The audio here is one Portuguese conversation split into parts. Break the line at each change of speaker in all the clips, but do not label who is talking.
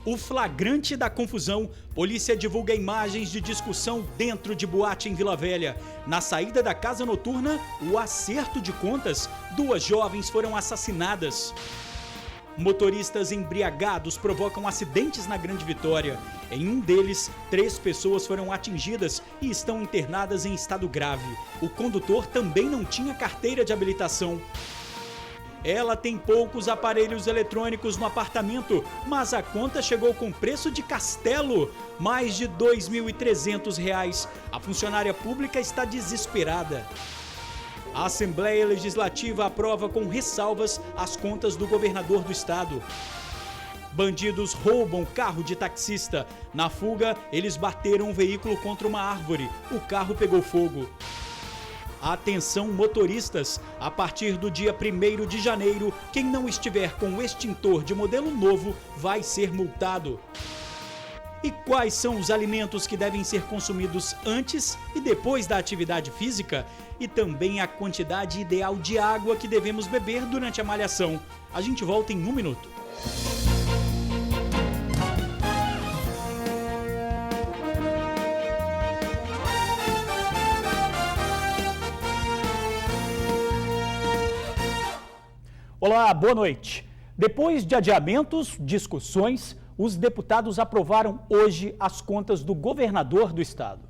O flagrante da confusão, polícia divulga imagens de discussão dentro de boate em Vila Velha. Na saída da casa noturna, o acerto de contas, 2 jovens foram assassinadas. Motoristas embriagados provocam acidentes na Grande Vitória. Em um deles, 3 pessoas foram atingidas e estão internadas em estado grave. O condutor também não tinha carteira de habilitação. Ela tem poucos aparelhos eletrônicos no apartamento, mas a conta chegou com preço de castelo, mais de R$ 2.300. A funcionária pública está desesperada. A Assembleia Legislativa aprova com ressalvas as contas do governador do estado. Bandidos roubam carro de taxista. Na fuga, eles bateram um veículo contra uma árvore. O carro pegou fogo. Atenção motoristas, a partir do dia 1º de janeiro, quem não estiver com o extintor de modelo novo vai ser multado. E quais são os alimentos que devem ser consumidos antes e depois da atividade física? E também a quantidade ideal de água que devemos beber durante a malhação. A gente volta em 1 minuto. Olá, boa noite. Depois de adiamentos, discussões, os deputados aprovaram hoje as contas do governador do estado.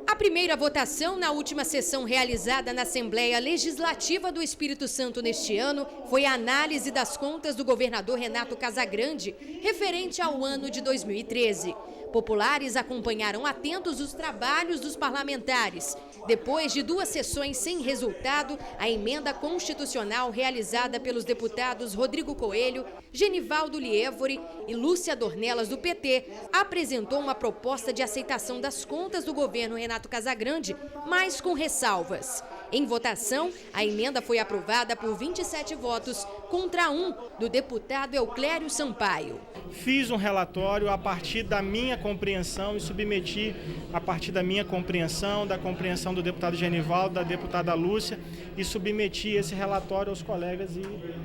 A primeira votação na última sessão realizada na Assembleia Legislativa do Espírito Santo neste ano foi a análise das contas do governador Renato Casagrande, referente ao ano de 2013. Populares acompanharam atentos os trabalhos dos parlamentares. Depois de 2 sessões sem resultado, a emenda constitucional realizada pelos deputados Rodrigo Coelho, Genivaldo Lievori e Lúcia Dornelas, do PT, apresentou uma proposta de aceitação das contas do governo Renato Casagrande, mas com ressalvas. Em votação, a emenda foi aprovada por 27 votos contra 1 do deputado Euclério Sampaio.
Fiz um relatório a partir da minha compreensão e submeti a partir da minha compreensão, da compreensão do deputado Genivaldo, da deputada Lúcia, e submeti esse relatório aos colegas e,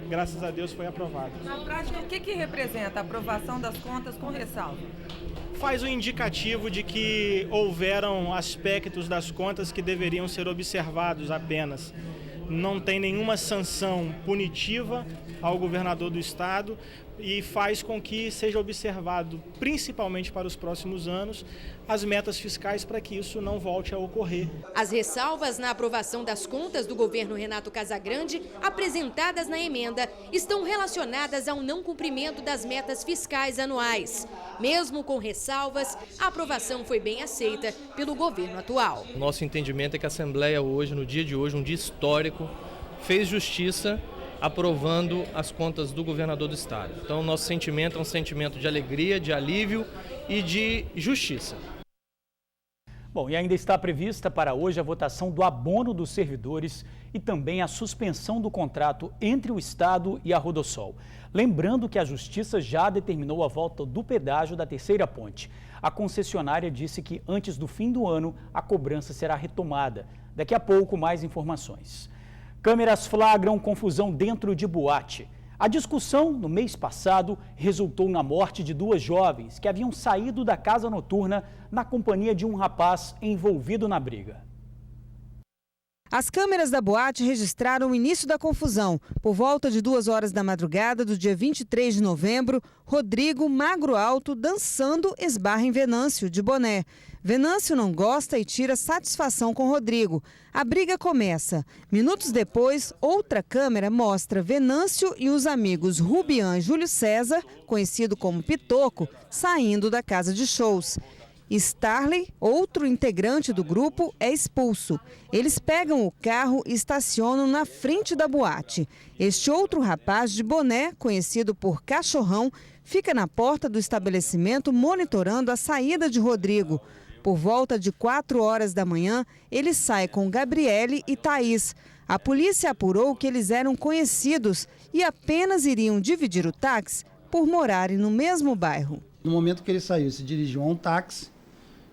graças a Deus, foi aprovado.
Na prática, o que representa a aprovação das contas com ressalva?
Faz um indicativo de que houveram aspectos das contas que deveriam ser observados apenas. Não tem nenhuma sanção punitiva ao governador do estado e faz com que seja observado, principalmente para os próximos anos, as metas fiscais para que isso não volte a ocorrer.
As ressalvas na aprovação das contas do governo Renato Casagrande, apresentadas na emenda, estão relacionadas ao não cumprimento das metas fiscais anuais. Mesmo com ressalvas, a aprovação foi bem aceita pelo governo atual.
Nosso entendimento é que a Assembleia hoje, no dia de hoje, um dia histórico, fez justiça aprovando as contas do governador do estado. Então, nosso sentimento é um sentimento de alegria, de alívio e de justiça.
Bom, e ainda está prevista para hoje a votação do abono dos servidores e também a suspensão do contrato entre o Estado e a Rodosol. Lembrando que a Justiça já determinou a volta do pedágio da terceira ponte. A concessionária disse que antes do fim do ano a cobrança será retomada. Daqui a pouco, mais informações. Câmeras flagram confusão dentro de boate. A discussão, no mês passado, resultou na morte de 2 jovens que haviam saído da casa noturna na companhia de um rapaz envolvido na briga.
As câmeras da boate registraram o início da confusão. Por volta de 2 horas da madrugada do dia 23 de novembro, Rodrigo, magro alto, dançando, esbarra em Venâncio, de boné. Venâncio não gosta e tira satisfação com Rodrigo. A briga começa. Minutos depois, outra câmera mostra Venâncio e os amigos Rubian e Júlio César, conhecido como Pitoco, saindo da casa de shows. Starley, outro integrante do grupo, é expulso. Eles pegam o carro e estacionam na frente da boate. Este outro rapaz de boné, conhecido por Cachorrão, fica na porta do estabelecimento monitorando a saída de Rodrigo. Por volta de 4 horas da manhã, ele sai com Gabriele e Thaís. A polícia apurou que eles eram conhecidos e apenas iriam dividir o táxi por morarem no mesmo bairro.
No momento que ele saiu, se dirigiu a um táxi.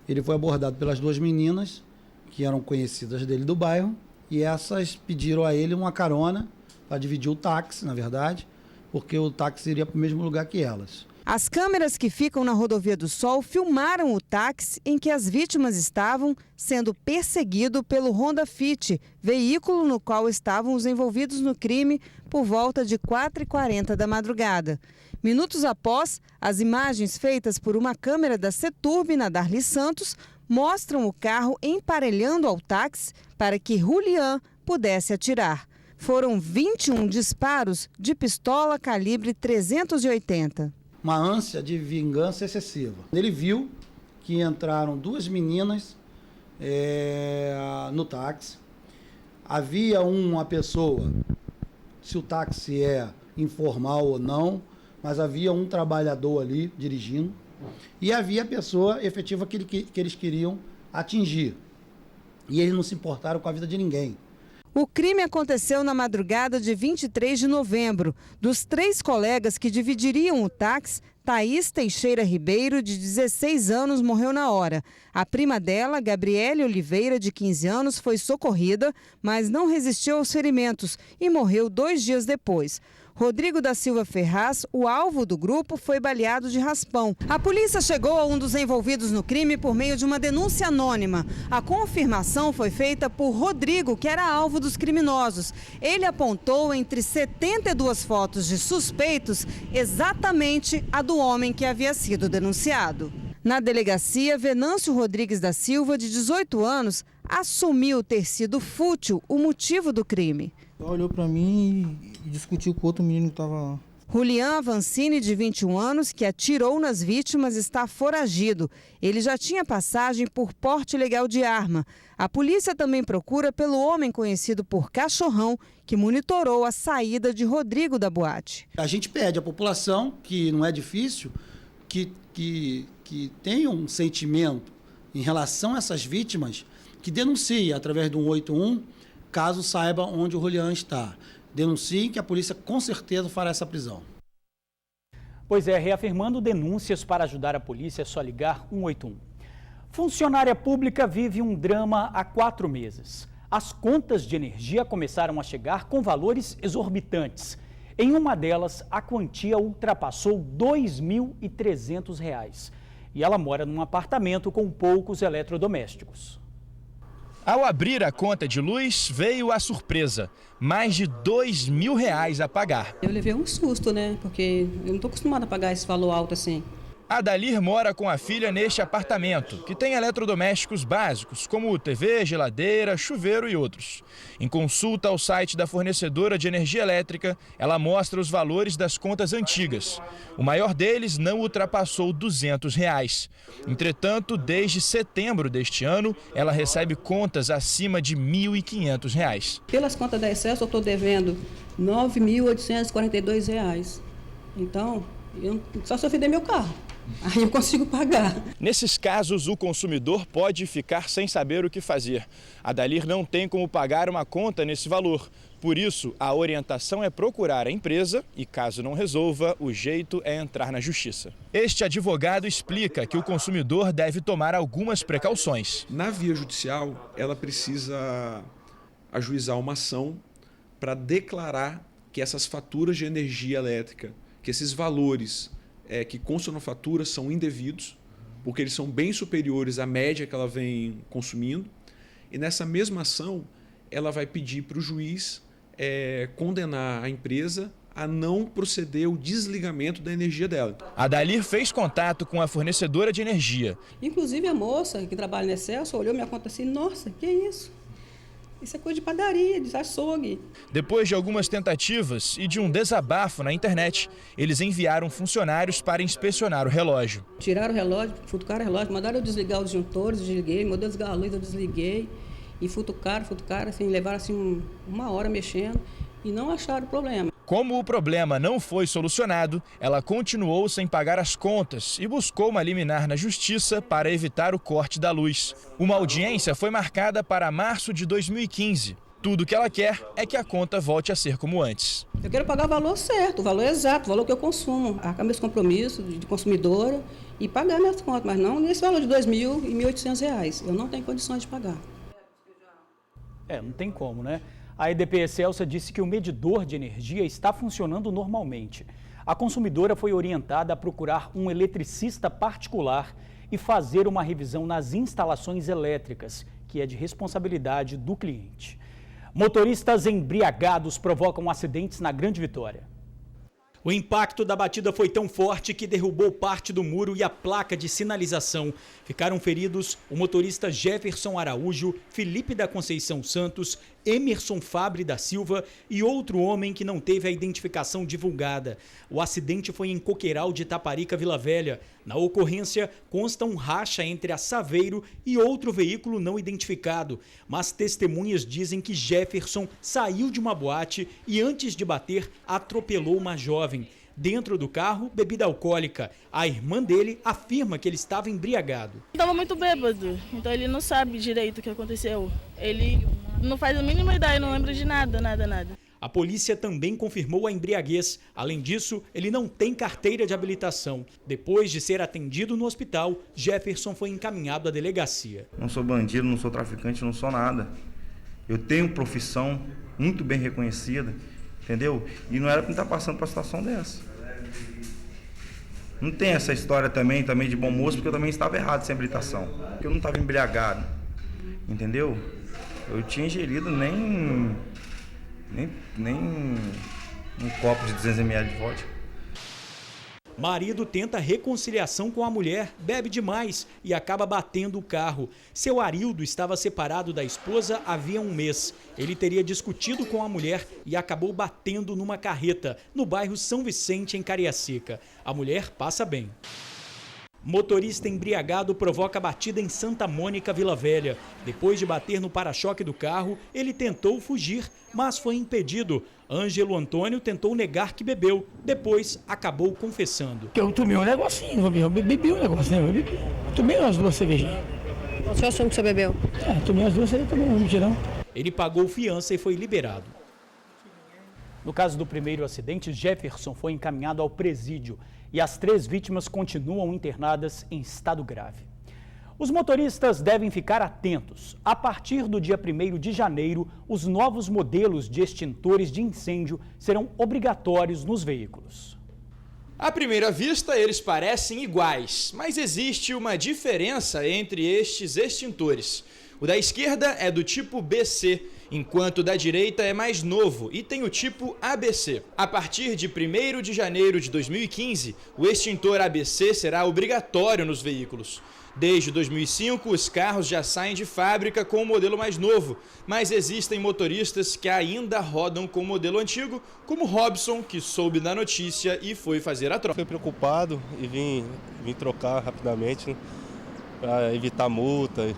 Ele foi abordado pelas 2 meninas, que eram conhecidas dele do bairro, e essas pediram a ele uma carona para dividir o táxi, na verdade, porque o táxi iria para o mesmo lugar que elas.
As câmeras que ficam na Rodovia do Sol filmaram o táxi em que as vítimas estavam sendo perseguido pelo Honda Fit, veículo no qual estavam os envolvidos no crime por volta de 4h40 da madrugada. Minutos após, as imagens feitas por uma câmera da Seturb na Darli Santos mostram o carro emparelhando ao táxi para que Julian pudesse atirar. Foram 21 disparos de pistola calibre 380.
Uma ânsia de vingança excessiva. Ele viu que entraram duas meninas no táxi. Havia uma pessoa, se o táxi é informal ou não, mas havia um trabalhador ali dirigindo. E havia a pessoa efetiva que eles queriam atingir. E eles não se importaram com a vida de ninguém.
O crime aconteceu na madrugada de 23 de novembro. Dos 3 colegas que dividiriam o táxi, Thaís Teixeira Ribeiro, de 16 anos, morreu na hora. A prima dela, Gabriele Oliveira, de 15 anos, foi socorrida, mas não resistiu aos ferimentos e morreu 2 dias depois. Rodrigo da Silva Ferraz, o alvo do grupo, foi baleado de raspão. A polícia chegou a um dos envolvidos no crime por meio de uma denúncia anônima. A confirmação foi feita por Rodrigo, que era alvo dos criminosos. Ele apontou entre 72 fotos de suspeitos exatamente a do homem que havia sido denunciado. Na delegacia, Venâncio Rodrigues da Silva, de 18 anos, assumiu ter sido fútil o motivo do crime.
Olhou para mim e discutiu com outro menino que estava...
Julian Avancini, de 21 anos, que atirou nas vítimas, está foragido. Ele já tinha passagem por porte ilegal de arma. A polícia também procura pelo homem conhecido por Cachorrão, que monitorou a saída de Rodrigo da boate.
A gente pede à população, que não é difícil, que tenha um sentimento em relação a essas vítimas, que denuncie através do 181, caso saiba onde o Julian está. Denuncie que a polícia com certeza fará essa prisão.
Pois é, reafirmando denúncias para ajudar a polícia é só ligar 181. Funcionária pública vive um drama há 4 meses. As contas de energia começaram a chegar com valores exorbitantes. Em uma delas, a quantia ultrapassou R$ 2.300. E ela mora num apartamento com poucos eletrodomésticos.
Ao abrir a conta de luz, veio a surpresa. Mais de R$ 2.000 a pagar.
Eu levei um susto, né? Porque eu não estou acostumada a pagar esse valor alto assim.
A Dalir mora com a filha neste apartamento, que tem eletrodomésticos básicos, como TV, geladeira, chuveiro e outros. Em consulta ao site da fornecedora de energia elétrica, ela mostra os valores das contas antigas. O maior deles não ultrapassou R$ 200. Entretanto, desde setembro deste ano, ela recebe contas acima de R$ 1.500.
Pelas contas da Excelsior, eu estou devendo R$ 9.842. Então, só se eu vender meu carro. Aí eu consigo pagar.
Nesses casos, o consumidor pode ficar sem saber o que fazer. A Dalir não tem como pagar uma conta nesse valor. Por isso, a orientação é procurar a empresa e, caso não resolva, o jeito é entrar na justiça. Este advogado explica que o consumidor deve tomar algumas precauções.
Na via judicial, ela precisa ajuizar uma ação para declarar que essas faturas de energia elétrica, que esses valores que constam na fatura são indevidos, porque eles são bem superiores à média que ela vem consumindo. E nessa mesma ação, ela vai pedir para o juiz condenar a empresa a não proceder ao desligamento da energia dela.
A Dalir fez contato com a fornecedora de energia.
Inclusive a moça que trabalha na Excelsior olhou minha conta assim, nossa, que isso? Isso é coisa de padaria, de açougue.
Depois de algumas tentativas e de um desabafo na internet, eles enviaram funcionários para inspecionar o relógio.
Tiraram o relógio, futucaram o relógio, mandaram eu desligar os disjuntores, desliguei, mandaram desligar a luz, eu desliguei. E futucaram, assim, levaram assim 1 hora mexendo e não acharam problema.
Como o problema não foi solucionado, ela continuou sem pagar as contas e buscou uma liminar na justiça para evitar o corte da luz. Uma audiência foi marcada para março de 2015. Tudo que ela quer é que a conta volte a ser como antes.
Eu quero pagar o valor certo, o valor exato, o valor que eu consumo, arcar meus compromissos de consumidora e pagar minhas contas, mas não nesse valor de R$ 2.000 e R$ 1.800. Eu não tenho condições de pagar.
Não tem como, né? A EDP Excelsior disse que o medidor de energia está funcionando normalmente. A consumidora foi orientada a procurar um eletricista particular e fazer uma revisão nas instalações elétricas, que é de responsabilidade do cliente. Motoristas embriagados provocam acidentes na Grande Vitória. O impacto da batida foi tão forte que derrubou parte do muro e a placa de sinalização. Ficaram feridos o motorista Jefferson Araújo, Felipe da Conceição Santos, Emerson Fabre da Silva e outro homem que não teve a identificação divulgada. O acidente foi em Coqueiral de Itaparica, Vila Velha. Na ocorrência, consta um racha entre a Saveiro e outro veículo não identificado. Mas testemunhas dizem que Jefferson saiu de uma boate e antes de bater, atropelou uma jovem. Dentro do carro, bebida alcoólica. A irmã dele afirma que ele estava embriagado.
Estava muito bêbado, então ele não sabe direito o que aconteceu. Ele não faz a mínima ideia, não lembra de nada.
A polícia também confirmou a embriaguez. Além disso, ele não tem carteira de habilitação. Depois de ser atendido no hospital, Jefferson foi encaminhado à delegacia.
Não sou bandido, não sou traficante, não sou nada. Eu tenho profissão muito bem reconhecida, entendeu? E não era para estar passando por uma situação dessa. Não tem essa história também de bom moço, porque eu também estava errado sem habilitação. Porque eu não estava embriagado, entendeu? Eu tinha ingerido nem um copo de 200 ml de vodka.
Marido tenta reconciliação com a mulher, bebe demais e acaba batendo o carro. Seu Arildo estava separado da esposa havia um mês. Ele teria discutido com a mulher e acabou batendo numa carreta, no bairro São Vicente, em Cariacica. A mulher passa bem. Motorista embriagado provoca batida em Santa Mônica, Vila Velha. Depois de bater no para-choque do carro, ele tentou fugir, mas foi impedido. Ângelo Antônio tentou negar que bebeu, depois acabou confessando.
Eu tomei um negocinho, eu bebi um negócio, né? Tomei umas 2 cervejinhas.
O senhor achou que você bebeu?
Tomei umas 2 cervejinhas, tomei um mutirão.
Ele pagou fiança e foi liberado. No caso do primeiro acidente, Jefferson foi encaminhado ao presídio e as 3 vítimas continuam internadas em estado grave. Os motoristas devem ficar atentos. A partir do dia 1º de janeiro, os novos modelos de extintores de incêndio serão obrigatórios nos veículos.
À primeira vista, eles parecem iguais, mas existe uma diferença entre estes extintores. O da esquerda é do tipo BC, enquanto o da direita é mais novo e tem o tipo ABC. A partir de 1º de janeiro de 2015, o extintor ABC será obrigatório nos veículos. Desde 2005, os carros já saem de fábrica com o modelo mais novo, mas existem motoristas que ainda rodam com o modelo antigo, como Robson, que soube da notícia e foi fazer a troca.
Fui preocupado e vim trocar rapidamente, né, para evitar multa.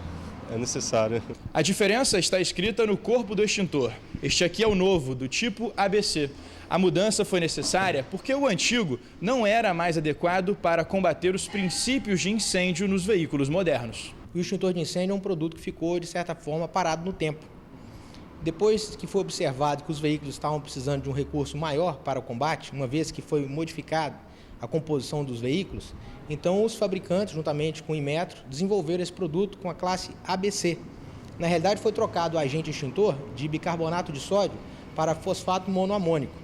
É necessário.
A diferença está escrita no corpo do extintor. Este aqui é o novo, do tipo ABC. A mudança foi necessária porque o antigo não era mais adequado para combater os princípios de incêndio nos veículos modernos.
O extintor de incêndio é um produto que ficou, de certa forma, parado no tempo. Depois que foi observado que os veículos estavam precisando de um recurso maior para o combate, uma vez que foi modificado a composição dos veículos, então os fabricantes, juntamente com o Inmetro, desenvolveram esse produto com a classe ABC. Na realidade, foi trocado o agente extintor de bicarbonato de sódio para fosfato monoamônico.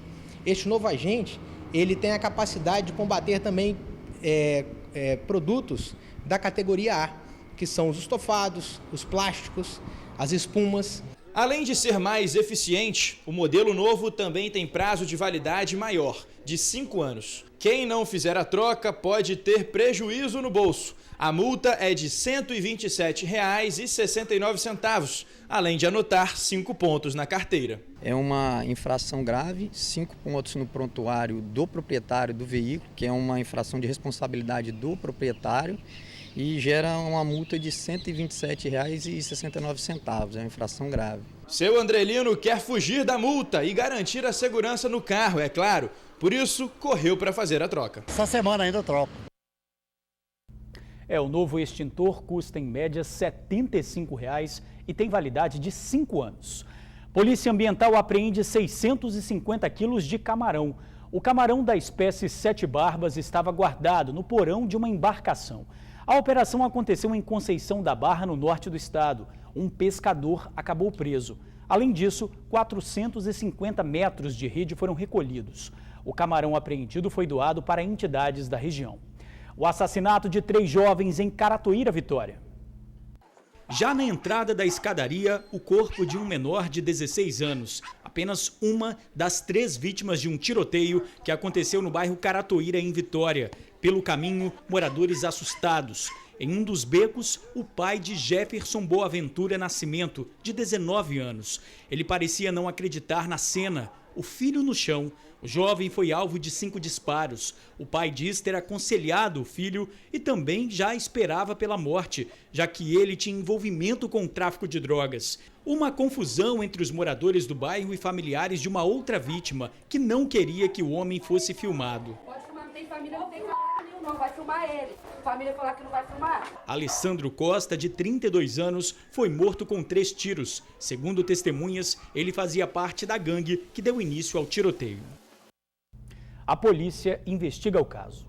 Este novo agente, ele tem a capacidade de combater também produtos da categoria A, que são os estofados, os plásticos, as espumas.
Além de ser mais eficiente, o modelo novo também tem prazo de validade maior, de 5 anos. Quem não fizer a troca pode ter prejuízo no bolso. A multa é de R$ 127,69, além de anotar 5 pontos na carteira.
É uma infração grave, 5 pontos no prontuário do proprietário do veículo, que é uma infração de responsabilidade do proprietário, e gera uma multa de R$ 127,69, é uma infração grave.
Seu Andrelino quer fugir da multa e garantir a segurança no carro, é claro. Por isso, correu para fazer a troca.
Essa semana ainda eu troco.
O novo extintor custa em média R$ 75,00 e tem validade de 5 anos. Polícia Ambiental apreende 650 quilos de camarão. O camarão da espécie 7 barbas estava guardado no porão de uma embarcação. A operação aconteceu em Conceição da Barra, no norte do estado. Um pescador acabou preso. Além disso, 450 metros de rede foram recolhidos. O camarão apreendido foi doado para entidades da região. O assassinato de 3 jovens em Caratuíra, Vitória. Já na entrada da escadaria, o corpo de um menor de 16 anos, apenas uma das 3 vítimas de um tiroteio que aconteceu no bairro Caratuíra, em Vitória. Pelo caminho, moradores assustados. Em um dos becos, o pai de Jefferson Boaventura Nascimento, de 19 anos. Ele parecia não acreditar na cena. O filho no chão. O jovem foi alvo de 5 disparos. O pai diz ter aconselhado o filho e também já esperava pela morte, já que ele tinha envolvimento com o tráfico de drogas. Uma confusão entre os moradores do bairro e familiares de uma outra vítima, que não queria que o homem fosse filmado.
Pode filmar, não tem família, não tem caralho nenhum, não. Vai filmar ele. Família falar que não vai filmar.
Alessandro Costa, de 32 anos, foi morto com 3 tiros. Segundo testemunhas, ele fazia parte da gangue que deu início ao tiroteio. A polícia investiga o caso.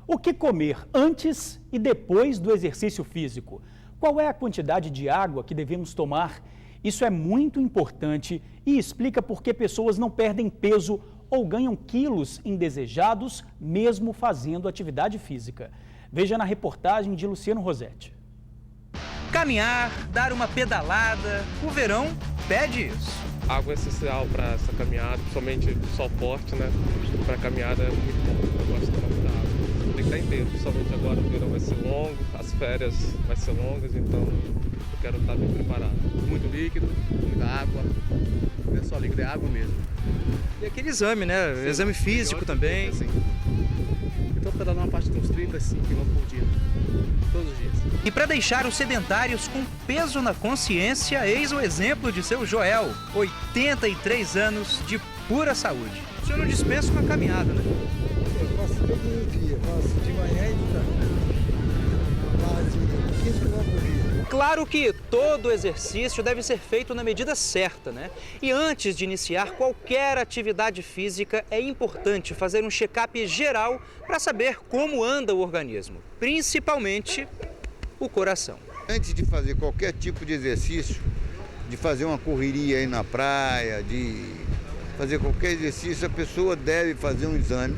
O que comer antes e depois do exercício físico? Qual é a quantidade de água que devemos tomar? Isso é muito importante e explica por que pessoas não perdem peso ou ganham quilos indesejados mesmo fazendo atividade física. Veja na reportagem de Luciano Rosetti.
Caminhar, dar uma pedalada, o verão pede isso.
Água é essencial para essa caminhada, principalmente o sol forte, né? Para caminhada é muito bom, eu gosto de tomar muita água. Tem que estar inteiro, principalmente agora o verão vai ser longo, as férias vão ser longas, então eu quero estar bem preparado.
Muito líquido, muita água, não é só líquido, é água mesmo. E aquele exame, né? Sim, exame físico também.
Sim. Então pedalar uma parte de uns 35 km por dia, todos os dias.
E para deixar os sedentários com peso na consciência, eis o exemplo de seu Joel, 83 anos de pura saúde. O senhor não dispensa uma caminhada, né?
Eu faço todo dia, faço de manhã e de tarde. Faço 15 km por dia.
Claro que todo exercício deve ser feito na medida certa, né? E antes de iniciar qualquer atividade física, é importante fazer um check-up geral para saber como anda o organismo, principalmente o coração.
Antes de fazer qualquer tipo de exercício, de fazer uma correria aí na praia, de fazer qualquer exercício, a pessoa deve fazer um exame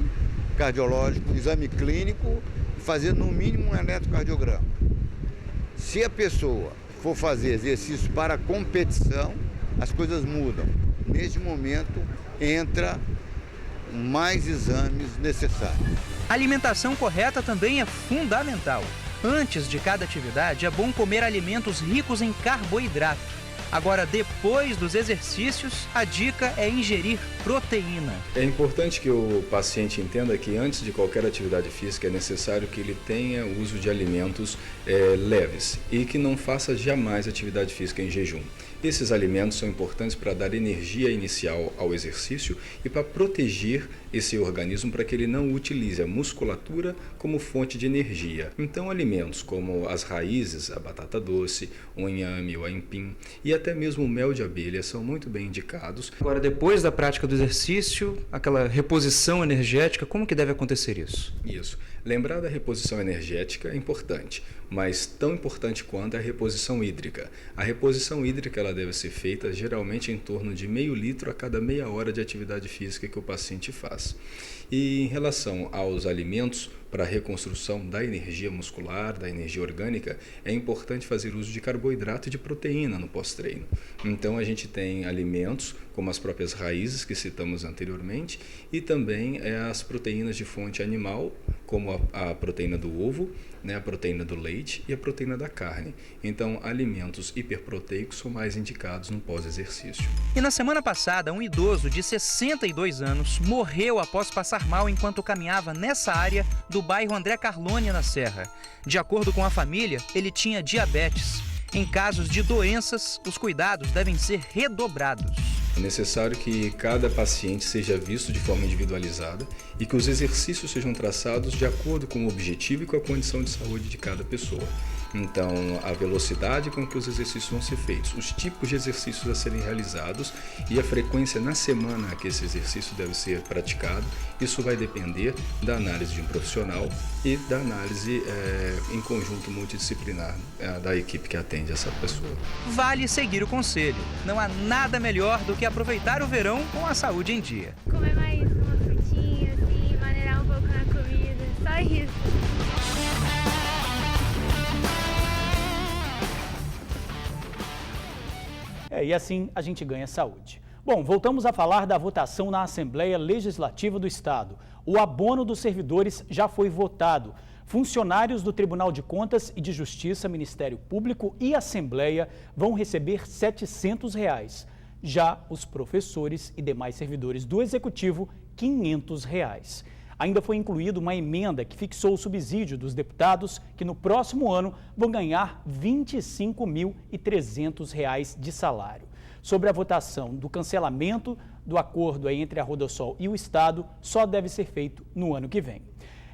cardiológico, um exame clínico, e fazer no mínimo um eletrocardiograma. Se a pessoa for fazer exercício para competição, as coisas mudam. Neste momento, entra mais exames necessários.
A alimentação correta também é fundamental. Antes de cada atividade, é bom comer alimentos ricos em carboidrato. Agora, depois dos exercícios, a dica é ingerir proteína.
É importante que o paciente entenda que antes de qualquer atividade física é necessário que ele tenha uso de alimentos leves e que não faça jamais atividade física em jejum. Esses alimentos são importantes para dar energia inicial ao exercício e para proteger esse organismo para que ele não utilize a musculatura como fonte de energia. Então, alimentos como as raízes, a batata doce, o inhame, o aipim e até mesmo o mel de abelha são muito bem indicados.
Agora, depois da prática do exercício, aquela reposição energética, como que deve acontecer isso?
Isso. Lembrar da reposição energética é importante, mas tão importante quanto a reposição hídrica. A reposição hídrica ela deve ser feita geralmente em torno de meio litro a cada meia hora de atividade física que o paciente faz. E em relação aos alimentos, para a reconstrução da energia muscular, da energia orgânica, é importante fazer uso de carboidrato e de proteína no pós-treino. Então a gente tem alimentos como as próprias raízes que citamos anteriormente e também as proteínas de fonte animal, como a proteína do ovo, né, a proteína do leite e a proteína da carne. Então, alimentos hiperproteicos são mais indicados no pós-exercício.
E na semana passada, um idoso de 62 anos morreu após passar mal enquanto caminhava nessa área do bairro André Carlone, na Serra. De acordo com a família, ele tinha diabetes. Em casos de doenças, os cuidados devem ser redobrados.
É necessário que cada paciente seja visto de forma individualizada e que os exercícios sejam traçados de acordo com o objetivo e com a condição de saúde de cada pessoa. Então, a velocidade com que os exercícios vão ser feitos, os tipos de exercícios a serem realizados e a frequência na semana que esse exercício deve ser praticado, isso vai depender da análise de um profissional e da análise em conjunto multidisciplinar da equipe que atende essa pessoa.
Vale seguir o conselho. Não há nada melhor do que aproveitar o verão com a saúde em dia.
Comer mais uma frutinha, assim, maneirar um pouco na comida, só isso.
E assim a gente ganha saúde. Bom, voltamos a falar da votação na Assembleia Legislativa do Estado. O abono dos servidores já foi votado. Funcionários do Tribunal de Contas e de Justiça, Ministério Público e Assembleia vão receber R$ 700. Já os professores e demais servidores do Executivo, R$ 500. Ainda foi incluída uma emenda que fixou o subsídio dos deputados que no próximo ano vão ganhar R$ 25.300 de salário. Sobre a votação do cancelamento do acordo entre a Rodosol e o Estado, só deve ser feito no ano que vem.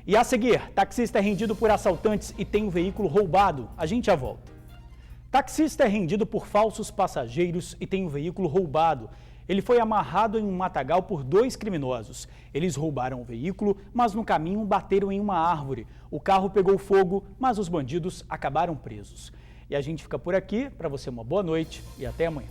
E a seguir, taxista é rendido por assaltantes e tem um veículo roubado. A gente já volta. Taxista é rendido por falsos passageiros e tem um veículo roubado. Ele foi amarrado em um matagal por 2 criminosos. Eles roubaram o veículo, mas no caminho bateram em uma árvore. O carro pegou fogo, mas os bandidos acabaram presos. E a gente fica por aqui. Para você, uma boa noite e até amanhã.